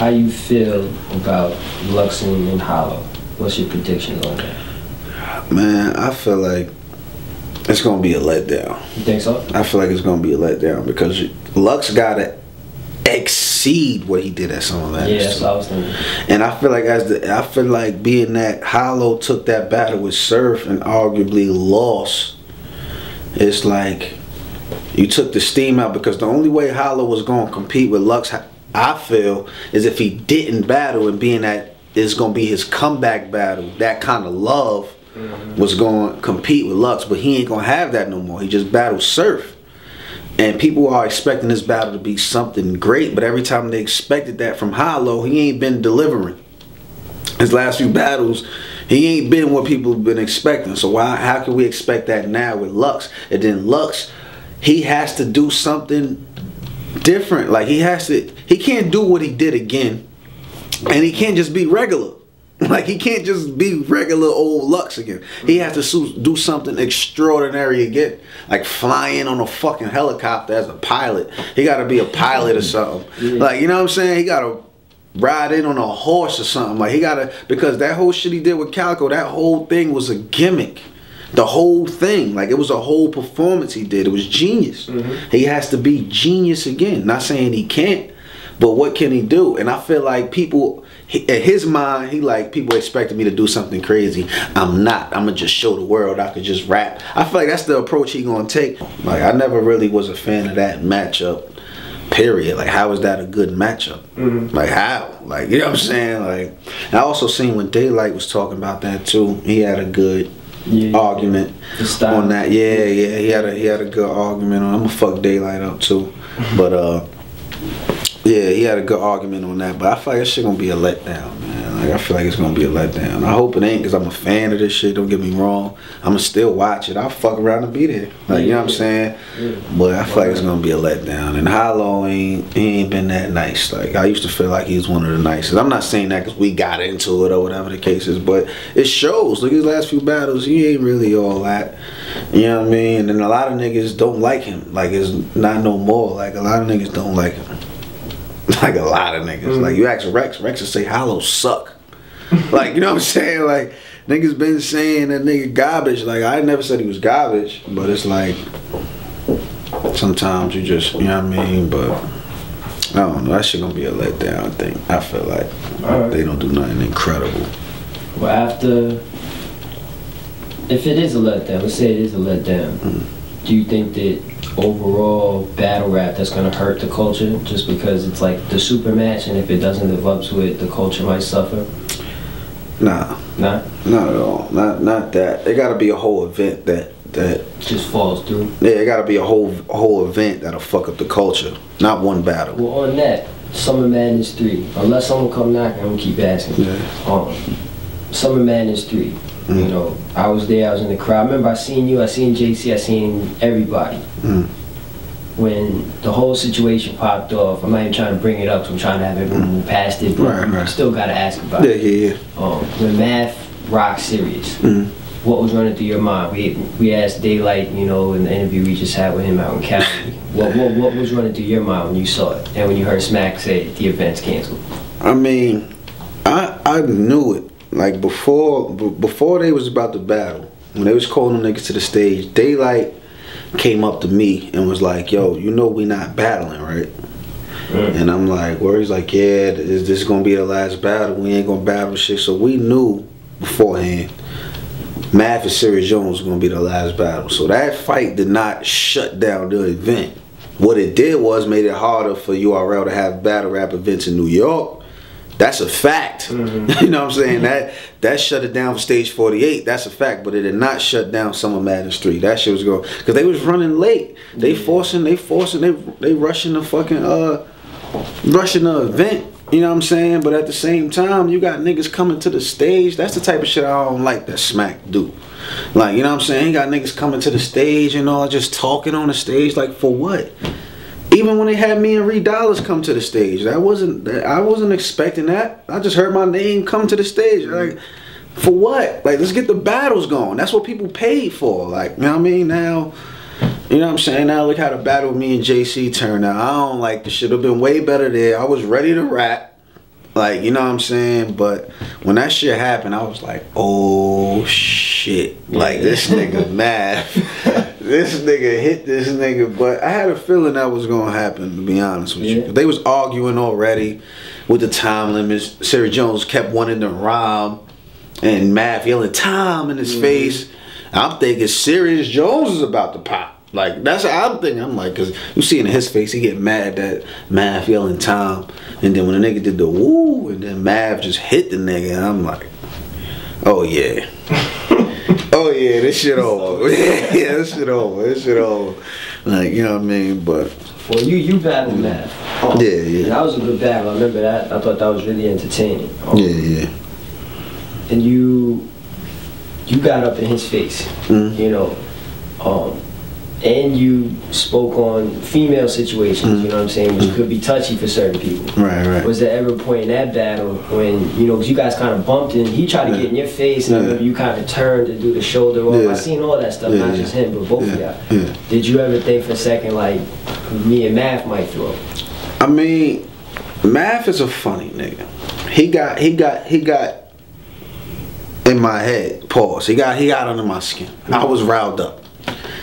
how you feel about Lux and Hollow? What's your predictions on that? Man, I feel like it's gonna be a letdown. You think so? I feel like it's gonna be a letdown because Lux gotta exceed what he did at Summer Madness. Yeah, that's what I was thinking. And I feel like being that Hollow took that battle with Surf and arguably lost, it's like you took the steam out, because the only way Hollow was gonna compete with Lux, I feel, is if he didn't battle, and being that it's gonna be his comeback battle, that kind of love was going to compete with Lux, but he ain't gonna have that no more. He just battled Surf, and people are expecting this battle to be something great, but every time they expected that from Hollow, he ain't been delivering. His last few battles, he ain't been what people have been expecting. So how can we expect that now with Lux? And then Lux, he has to do something different. Like he can't do what he did again, and he can't just be regular. Like he can't just be regular old Lux again. He has to do something extraordinary again, like flying on a fucking helicopter as a pilot. He got to be a pilot or something. Yeah. Like, you know what I'm saying? He got to ride in on a horse or something. Like he got to, because that whole shit he did with Calico, that whole thing was a gimmick. The whole thing, like it was a whole performance he did. It was genius. He has to be genius again. Not saying he can't, but what can he do? And I feel like people, in his mind, he like, people expected me to do something crazy. I'm not. I'm gonna just show the world I could just rap. I feel like that's the approach he gonna take. Like I never really was a fan of that matchup. Period. Like how is that a good matchup? Like how? Like, you know what I'm saying? Like I also seen when Daylight was talking about that too. He had a good argument on that. Yeah, he had a good argument on. I'm gonna fuck Daylight up too, but yeah, he had a good argument on that. But I feel like this shit gonna be a letdown, man. Like I feel like it's gonna be a letdown. I hope it ain't, because I'm a fan of this shit. Don't get me wrong. I'ma still watch it. I'll fuck around and be there. Like, you know what I'm saying? But I feel like it's gonna be a letdown. And Hollow he ain't been that nice. Like I used to feel like he was one of the nicest. I'm not saying that because we got into it or whatever the case is, but it shows. Look at his last few battles. He ain't really all that. You know what I mean? And a lot of niggas don't like him. Like it's not no more. Like a lot of niggas don't like him. Like a lot of niggas. Like you ask Rex will say Hollow suck. Like, you know what I'm saying? Like niggas been saying that nigga garbage. Like I never said he was garbage, but it's like sometimes you just, you know what I mean? But I don't know, that shit gonna be a letdown, I think. I feel like they don't do nothing incredible. Well, after, if it is a letdown, let's say it is a letdown, do you think that overall battle rap that's gonna hurt the culture just because it's like the super match, and if it doesn't live up to it, the culture might suffer? Nah. Not at all. Not that. It gotta be a whole event that just falls through. Yeah, it gotta be a whole event that'll fuck up the culture. Not one battle. Well, on that, Summer Madness 3. Unless someone come knocking, I'm gonna keep asking. Yeah. Summer Madness 3. You know, I was there, I was in the crowd. I remember I seen you, I seen JC, I seen everybody. When the whole situation popped off, I'm not even trying to bring it up, so I'm trying to have everyone move past it, but I still gotta ask about it. Yeah. When Math rocked Serious, what was running through your mind? We asked Daylight, you know, in the interview we just had with him out in Cali. What was running through your mind when you saw it, and when you heard Smack say the event's canceled? I mean, I knew it. Like before they was about to battle, when they was calling them niggas to the stage, Daylight came up to me and was like, yo, you know we not battling, right? And I'm like, where? He's like, yeah, this is gonna be the last battle. We ain't gonna battle shit. So we knew beforehand Math and Serious Jones was gonna be the last battle. So that fight did not shut down the event. What it did was made it harder for URL to have battle rap events in New York. That's a fact. You know what I'm saying? That shut it down for stage 48. That's a fact. But it did not shut down Summer Madness 3. That shit was going, because they was running late. They rushing the fucking rushing the event. You know what I'm saying? But at the same time, you got niggas coming to the stage. That's the type of shit I don't like that Smack do. Like, you know what I'm saying? You got niggas coming to the stage and all, just talking on the stage. Like, for what? Even when they had me and Reed Dollars come to the stage, I wasn't expecting that. I just heard my name come to the stage. Like, for what? Like, let's get the battles going. That's what people paid for. Like, you know what I mean? Now, you know what I'm saying? Now look how the battle with me and JC turned out. I don't like the shit. It'd have been way better there. I was ready to rap. Like, you know what I'm saying? But when that shit happened, I was like, oh shit. Like, this nigga Math. This nigga hit this nigga. But I had a feeling that was gonna happen, to be honest with you. They was arguing already with the time limits. Sarah Jones kept wanting to rhyme, and Math yelling time in his face. I'm thinking Serious Jones is about to pop. Like, that's what I'm thinking. I'm like, because you see in his face, he get mad that Math yelling time. And then when the nigga did the woo, and then Math just hit the nigga, and I'm like, oh yeah. Oh yeah, this shit over. Yeah, this shit over. This shit over. Like, you know what I mean? But well, you battled Math. Yeah. That was a good battle. I remember that. I thought that was really entertaining. Yeah. And you got up in his face, you know, and you spoke on female situations, you know what I'm saying, which could be touchy for certain people. Right. Was there ever a point in that battle when, you know, 'cause you guys kind of bumped and he tried to get in your face, and I remember you kind of turned to do the shoulder roll. I seen all that stuff, not just him, but both of y'all. Did you ever think for a second, like, me and Math might throw? I mean, Math is a funny nigga. He got in my head, pause. He got under my skin. I was riled up.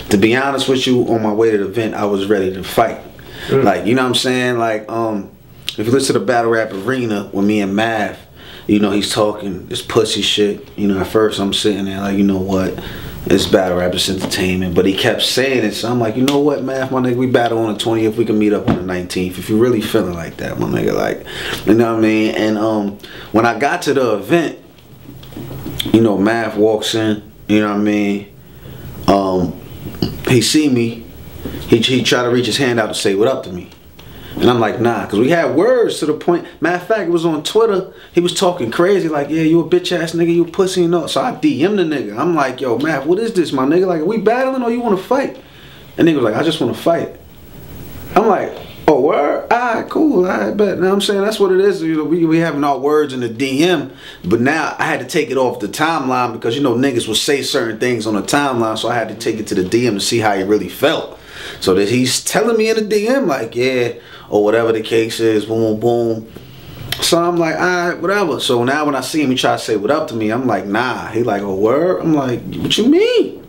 To be honest with you, on my way to the event, I was ready to fight. Like, you know what I'm saying? Like, if you listen to the Battle Rap Arena with me and Math, you know, he's talking this pussy shit. You know, at first I'm sitting there like, you know what? It's battle rap, it's entertainment. But he kept saying it, so I'm like, you know what, Math, my nigga, we battle on the 20th, we can meet up on the 19th. If you really feeling like that, my nigga, like, you know what I mean? And when I got to the event, you know, Math walks in, you know what I mean? He see me, he tried to reach his hand out to say what up to me. And I'm like, nah, because we had words to the point. Matter of fact, it was on Twitter. He was talking crazy, like, yeah, you a bitch ass nigga, you a pussy and all. So I DM'd the nigga. I'm like, yo, Math, what is this, my nigga? Like, are we battling or you want to fight? And nigga was like, I just want to fight. I'm like, oh, word? Alright, cool, alright, bet. You know what I'm saying? That's what it is. You know, we having our words in the DM, but now I had to take it off the timeline because, you know, niggas will say certain things on the timeline, so I had to take it to the DM to see how he really felt. So that he's telling me in the DM, like, yeah, or whatever the case is, boom, boom. So I'm like, alright, whatever. So now when I see him, he try to say what up to me. I'm like, nah. He like, oh, word? I'm like, what you mean?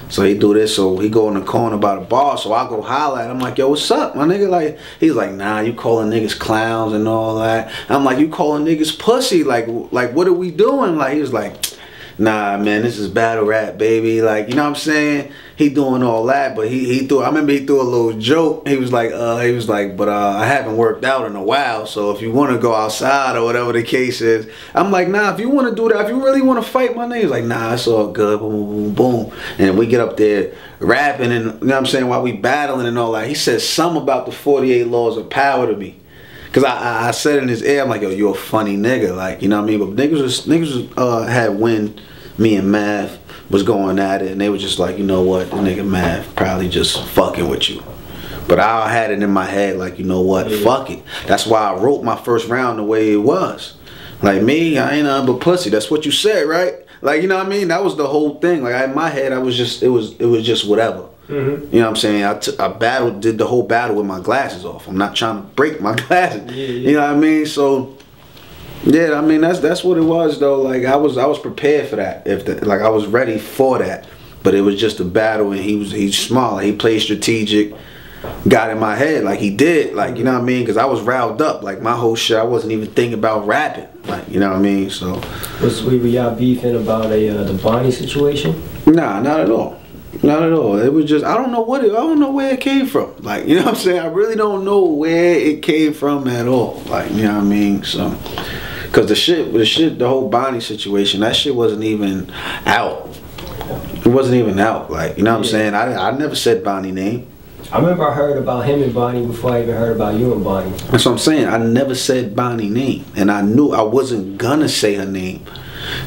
So he do this, so he go in the corner by the bar, so I go holler at him like, yo, what's up, my nigga? Like, he's like, nah, you calling niggas clowns and all that. I'm like, you calling niggas pussy? Like what are we doing? Like, he was like, nah, man, this is battle rap, baby. Like, you know what I'm saying? He doing all that, but he threw, I remember he threw a little joke. He was like, but I haven't worked out in a while, so if you want to go outside or whatever the case is. I'm like, nah, if you want to do that, if you really want to fight my nigga, he's like, nah, it's all good, boom, boom, boom. And we get up there rapping and, you know what I'm saying, while we battling and all that. He said something about the 48 laws of power to me. Cause I said in his ear, I'm like, yo, you a funny nigga, like, you know what I mean? But niggas had wind, me and Math was going at it, and they were just like, you know what, the nigga Math probably just fucking with you. But I had it in my head like, you know what, fuck it. That's why I wrote my first round the way it was. Like, me, I ain't nothing but pussy. That's what you said, right? Like, you know what I mean? That was the whole thing. Like, in my head, I was just, it was just whatever. You know what I'm saying? I did the whole battle with my glasses off. I'm not trying to break my glasses. You know what I mean? So, yeah, I mean, that's what it was, though. Like, I was prepared for that. Like, I was ready for that. But it was just a battle, and he's smart. Like, he played strategic, got in my head like he did. Like, you know what I mean? Because I was riled up. Like, my whole shit, I wasn't even thinking about rapping. Like, you know what I mean? So, were y'all beefing about the Bonnie situation? Nah, not at all. Not at all. It was just, I don't know where it came from. Like, you know what I'm saying? I really don't know where it came from at all. Like, you know what I mean? So, cause the whole Bonnie situation, that shit wasn't even out. It wasn't even out. Like, you know what I'm saying? I never said Bonnie name. I remember I heard about him and Bonnie before I even heard about you and Bonnie. That's what I'm saying. I never said Bonnie name, and I knew I wasn't gonna say her name.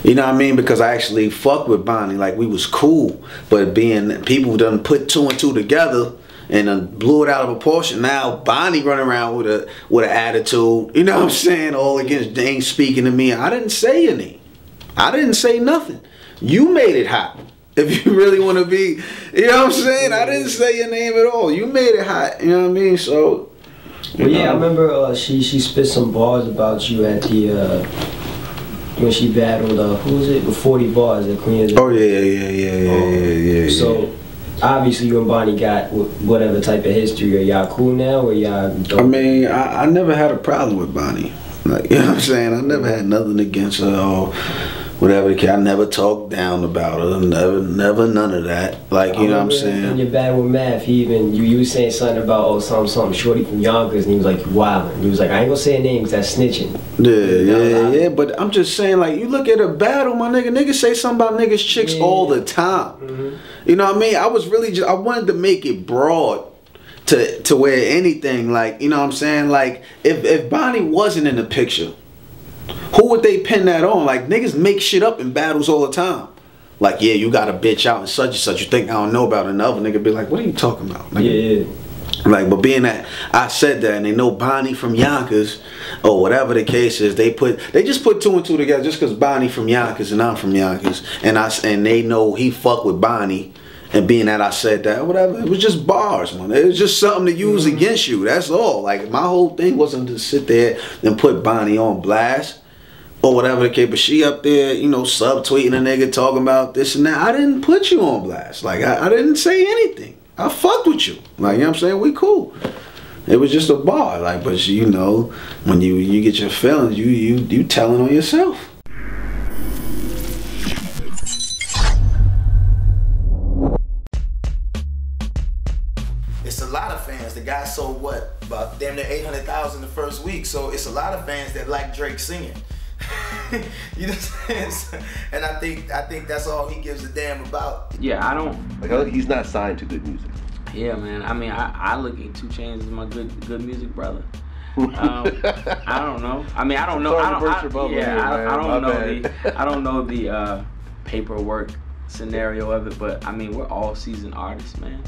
You know what I mean? Because I actually fucked with Bonnie. Like, we was cool. But people done put two and two together and blew it out of proportion. Now Bonnie running around with an attitude. You know what I'm saying? All against ain't speaking to me. I didn't say your name. I didn't say nothing. You made it hot. If you really want to be, you know what I'm saying? I didn't say your name at all. You made it hot. You know what I mean? So, Well, yeah, I remember she spit some bars about you at the when she battled who was it with 40 bars at Queen. Oh yeah. So obviously you and Bonnie got whatever type of history. Are y'all cool now, or y'all? I mean, I never had a problem with Bonnie. Like, you know what I'm saying? I never had nothing against her or whatever. I never talked down about her. Never none of that. Like, you know what I'm saying? In your battle with Math, he even you was saying something about something shorty from Yonkers, and he was like, you wildin'. He was like, I ain't gonna say a name because that's snitching. Yeah. But I'm just saying, like, you look at a battle, my nigga. Niggas say something about niggas chicks all the time. Mm-hmm. You know what I mean? I was really I wanted to make it broad. To where anything, like, you know what I'm saying, like, if Bonnie wasn't in the picture, who would they pin that on? Like, niggas make shit up in battles all the time. Like, yeah, you got a bitch out and such, you think I don't know about another nigga, be like, what are you talking about? Like, yeah. Like, but being that I said that and they know Bonnie from Yonkers or whatever the case is, they just put 2 and 2 together just because Bonnie from Yonkers and I'm from Yonkers, and they know he fuck with Bonnie. And being that I said that, whatever, it was just bars, man. It was just something to use against you. That's all. Like, my whole thing wasn't to sit there and put Bonnie on blast or whatever the case. But she up there, you know, subtweeting a nigga talking about this and that. I didn't put you on blast. Like, I didn't say anything. I fucked with you. Like, you know what I'm saying? We cool. It was just a bar. Like, but you know, when you get your feelings, you telling on yourself. It's a lot of fans. The guy sold what? About damn near 800,000 the first week. So it's a lot of fans that like Drake singing. You know what I'm saying? And I think that's all he gives a damn about. Yeah, I don't. Like, he's not signed to good music. Yeah, man. I mean, I look at 2 Chainz as my good music brother. I don't know. I mean, I don't know. I don't know the paperwork scenario of it, but I mean, we're all seasoned artists, man.